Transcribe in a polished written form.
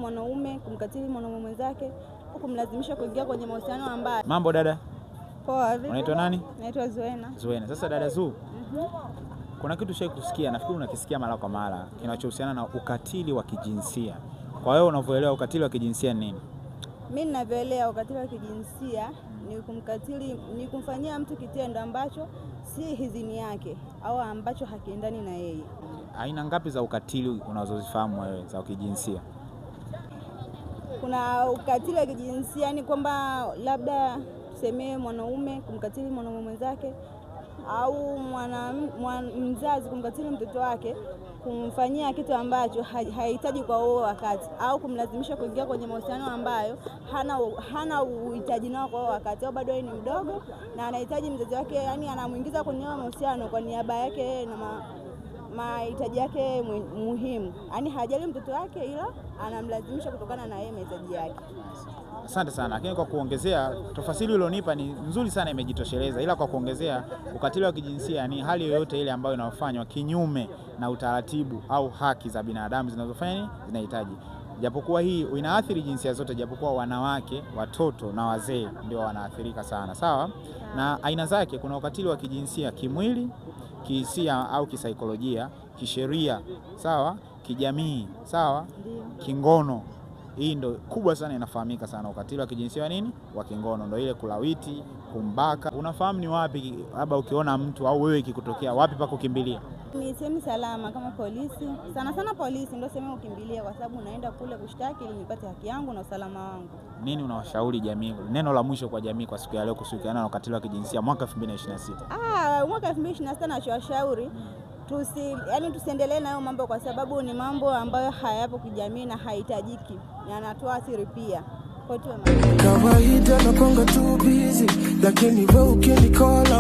Mwanaume kumkatili mwanaume mwenzake kumlazimisha kuingia kwenye mahusiano ambayo. Mambo dada? Poa, vipi? Unaitwa nani? Naitwa Zuena. Zuena. Sasa dada Zu, kuna kitu shai kusikia, nafikiri unakisikia mara kwa mara, kinachohusiana na ukatili wa kijinsia. Kwa hiyo unavyoelewa ukatili wa kijinsia ni nini? Mimi ninavyoelewa ukatili wa kijinsia ni kumfanyia mtu kitendo ambacho si hizini yake au ambacho hakiendani na yeye. Aina ngapi za ukatili unazozifahamu wewe za kijinsia? Kuna ukatili wa kijinsia ni kwamba labda tuseme mwanaume kumkatili mwanaume mwenzake au mzazi kumkatili mtoto wake, kumfanyia kitu ambacho hahitaji kwa huo wakati, au kumlazimisha kuingia kwenye mahusiano ambayo hana uhitaji nao kwa huo wakati, au bado ni mdogo na anahitaji mzazi wake, yani anamuingiza kwenye mahusiano kwa niaba yake na mahitaji yake muhimu. Yani hajali mtoto wake, ila anamlazimisha kutokana na yeye mahitaji yake. Asante sana, lakini kwa kuongezea, tafasiri ulionipa ni nzuri sana, imejitosheleza, ila kwa kuongezea, ukatili wa kijinsia ni hali yoyote ile ambayo inafanywa kinyume na utaratibu au haki za binadamu zinahitaji. Japokuwa hii inaathiri jinsia zote, japokuwa wanawake, watoto na wazee ndio wanaathirika sana. Sawa? Na aina zake, kuna ukatili wa kijinsia kimwili, kihisia au kisaikolojia, kisheria, sawa, kijamii, sawa, kingono. Hii ndo kubwa sana, inafahamika sana ukatili wa kijinsia nini? Wa kingono. Ndo ile kulawiti, kumbaka. Unafahamu ni wapi labda ukiona mtu au wewe ikikutokea wapi pa kukimbilia? Ni sehemu salama kama polisi. Sana sana polisi ndio sehemu ukimbilia, kwa sababu unaenda kule kushtaki ili nipate haki yangu na usalama wangu. Nini unawashauri jamii? Neno la mwisho kwa jamii kwa siku ya leo kuhusiana na ukatili wa kijinsia mwaka 2026. Mwaka 2026 nachowashauri tusiendelee na hayo mambo, kwa sababu ni mambo ambayo hayapo kijamii na hahitajiki na yanatoa athari pia. Kwa hiyo kawaida napanga tu busy, lakini wewe ukinikola